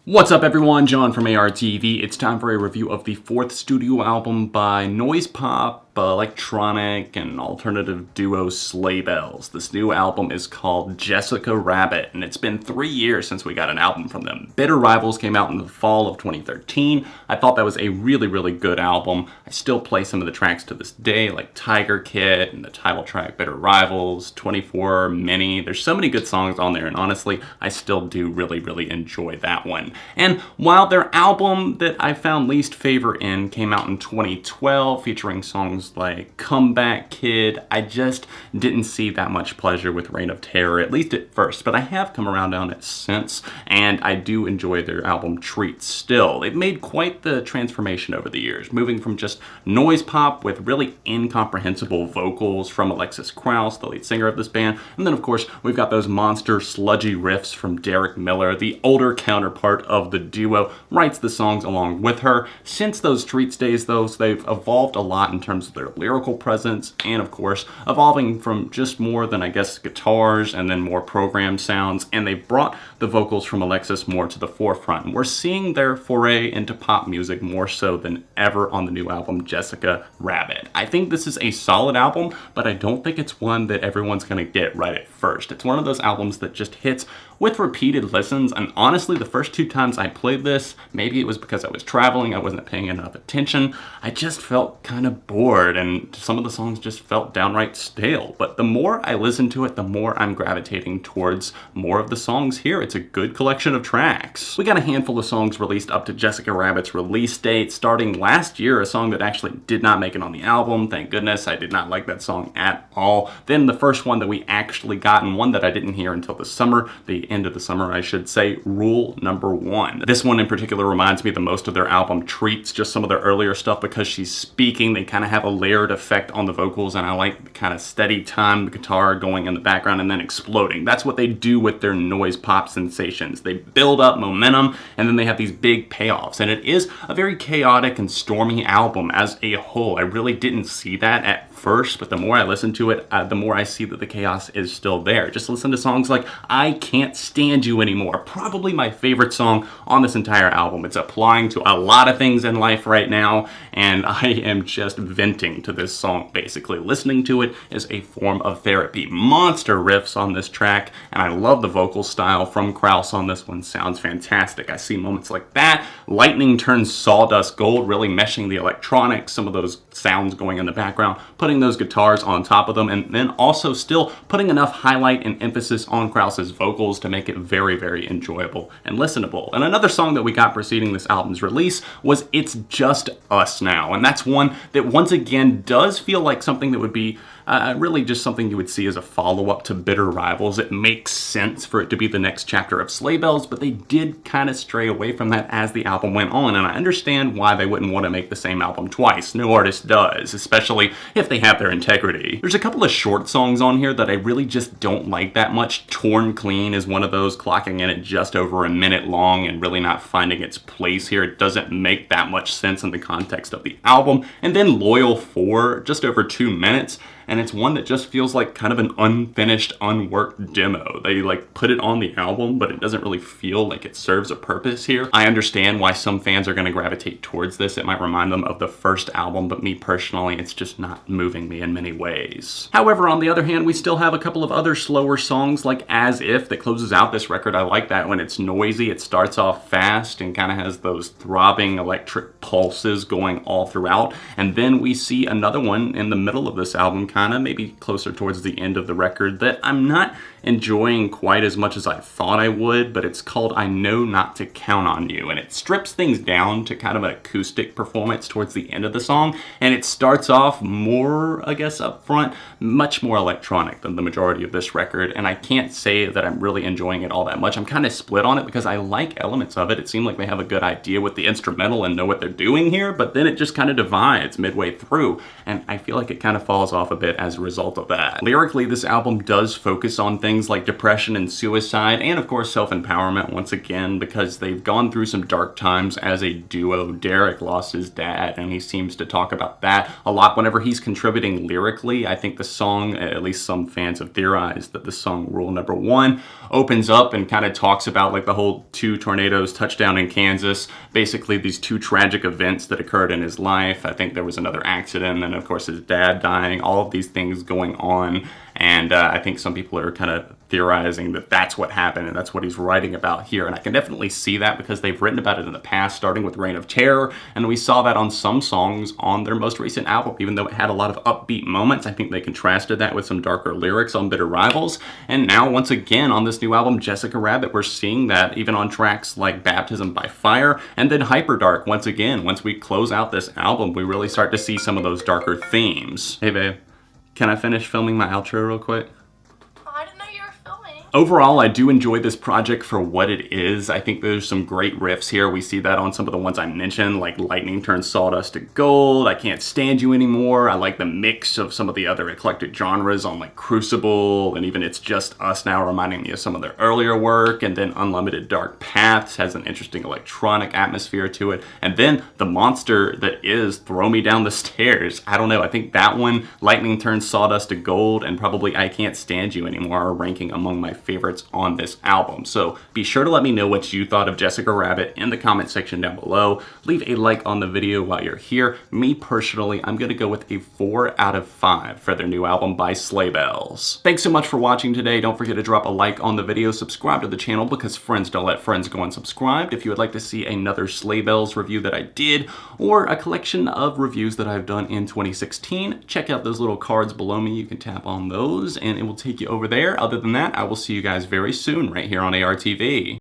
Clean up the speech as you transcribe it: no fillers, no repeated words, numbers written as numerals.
What's up everyone, John from ARTV. It's time for a review of the fourth studio album by noise pop, electronic, and alternative duo Sleigh Bells. This new album is called Jessica Rabbit, and it's been 3 years since we got an album from them. Bitter Rivals came out in the fall of 2013. I thought that was a really good album. I still play some of the tracks to this day, like Tiger Kid and the title track Bitter Rivals, 24 Mini. There's so many good songs on there, and honestly, I still do really enjoy that one. And while their album that I found least favor in came out in 2012, featuring songs like Comeback Kid, I just didn't see that much pleasure with Reign of Terror, at least at first, but I have come around on it since, and I do enjoy their album Treat still. They've made quite the transformation over the years, moving from just noise pop with really incomprehensible vocals from Alexis Krauss, the lead singer of this band, and then of course we've got those monster sludgy riffs from Derek Miller, the older counterpart of the duo, writes the songs along with her. Since those Treats days though, they've evolved a lot in terms of their lyrical presence, and of course evolving from just more than I guess guitars and then more programmed sounds, and they've brought the vocals from Alexis more to the forefront. And we're seeing their foray into pop music more so than ever on the new album Jessica Rabbit. I think this is a solid album, but I don't think it's one that everyone's gonna get right at first. It's one of those albums that just hits with repeated listens, and honestly the first 2 times I played this, maybe it was because I was traveling, I wasn't paying enough attention, I just felt kind of bored and some of the songs just felt downright stale. But the more I listen to it, the more I'm gravitating towards more of the songs here. It's a good collection of tracks. We got a handful of songs released up to Jessica Rabbit's release date, starting last year, a song that actually did not make it on the album. Thank goodness, I did not like that song at all. Then the first one that we actually got, and one that I didn't hear until the summer, the end of the summer I should say, Rule Number 1. This one in particular reminds me the most of their album Treats, just some of their earlier stuff, because she's speaking, they kind of have a layered effect on the vocals, and I like the kind of steady time, the guitar going in the background and then exploding. That's what they do with their noise pop sensations. They build up momentum and then they have these big payoffs, and it is a very chaotic and stormy album as a whole. I really didn't see that at first, but the more I listen to it, the more I see that the chaos is still there. Just listen to songs like I Can't Stand You Anymore, probably my favorite song on this entire album. It's applying to a lot of things in life right now, and I am just venting to this song basically. Listening to it is a form of therapy. Monster riffs on this track, and I love the vocal style from Krauss on this one. Sounds fantastic. I see moments like that. Lightning turns sawdust gold, really meshing the electronics, some of those sounds going in the background, putting those guitars on top of them, and then also still putting enough highlight and emphasis on Krauss's vocals to make it very enjoyable and listenable. And another song that we got preceding this album's release was It's Just Us Now, and that's one that once again does feel like something that would be really just something you would see as a follow-up to Bitter Rivals. It makes sense for it to be the next chapter of Sleigh Bells, but they did kind of stray away from that as the album went on, and I understand why they wouldn't want to make the same album twice. No artist does, especially if they have their integrity. There's a couple of short songs on here that I really just don't like that much. Torn Clean is one of those, clocking in at just over a minute long and really not finding its place here. It doesn't make that much sense in the context of the album. And then Loyal 4, just over 2 minutes, and it's one that just feels like kind of an unfinished, unworked demo. They like put it on the album, but it doesn't really feel like it serves a purpose here. I understand why some fans are going to gravitate towards this. It might remind them of the first album, but me personally, it's just not moving me in many ways. However, on the other hand, we still have a couple of other slower songs like As If that closes out this record. I like that when it's noisy. It starts off fast and kind of has those throbbing electric pulses going all throughout. And then we see another one in the middle of this album, kind of maybe closer towards the end of the record, that I'm not enjoying quite as much as I thought I would, but it's called I Know Not to Count on You, and it strips things down to kind of an acoustic performance towards the end of the song, and it starts off more, I guess, up front, much more electronic than the majority of this record, and I can't say that I'm really enjoying it all that much. I'm kind of split on it because I like elements of it. It seemed like they have a good idea with the instrumental and know what they're doing here, but then it just kind of divides midway through, and I feel like it kind of falls off a bit bit as a result of that. Lyrically, this album does focus on things like depression and suicide, and of course self-empowerment once again, because they've gone through some dark times as a duo. Derek lost his dad, and he seems to talk about that a lot whenever he's contributing lyrically. I think the song, at least some fans have theorized that the song Rule Number 1 opens up and kind of talks about like the whole 2 tornadoes touchdown in Kansas, basically these 2 tragic events that occurred in his life. I think there was another accident, and of course his dad dying, all of these things going on. And I think some people are kind of theorizing that that's what happened and that's what he's writing about here. And I can definitely see that because they've written about it in the past, starting with Reign of Terror. And we saw that on some songs on their most recent album, even though it had a lot of upbeat moments. I think they contrasted that with some darker lyrics on Bitter Rivals. And now, once again, on this new album, Jessica Rabbit, we're seeing that even on tracks like Baptism by Fire and then Hyperdark. Once again, once we close out this album, we really start to see some of those darker themes. Hey, babe. Can I finish filming my outro real quick? I didn't know you were filming. Overall, I do enjoy this project for what it is. I think there's some great riffs here. We see that on some of the ones I mentioned, like Lightning Turns Sawdust to Gold, I Can't Stand You Anymore. I like the mix of some of the other eclectic genres on like Crucible, and even It's Just Us Now, reminding me of some of their earlier work. And then Unlimited Dark Paths has an interesting electronic atmosphere to it. And then the monster that is Throw Me Down the Stairs. I don't know, I think that one, Lightning Turns Sawdust to Gold, and probably I Can't Stand You Anymore are ranking among my favorites on this album. So be sure to let me know what you thought of Jessica Rabbit in the comment section down below. Leave a like on the video while you're here. Me personally, I'm gonna go with a 4 out of 5 for their new album by Sleigh Bells. Thanks so much for watching today. Don't forget to drop a like on the video, subscribe to the channel because friends don't let friends go unsubscribed. If you would like to see another Sleigh Bells review that I did, or a collection of reviews that I've done in 2016, check out those little cards below me. You can tap on those and it will take you over there. Other than that, I will see you guys very soon right here on ARTV.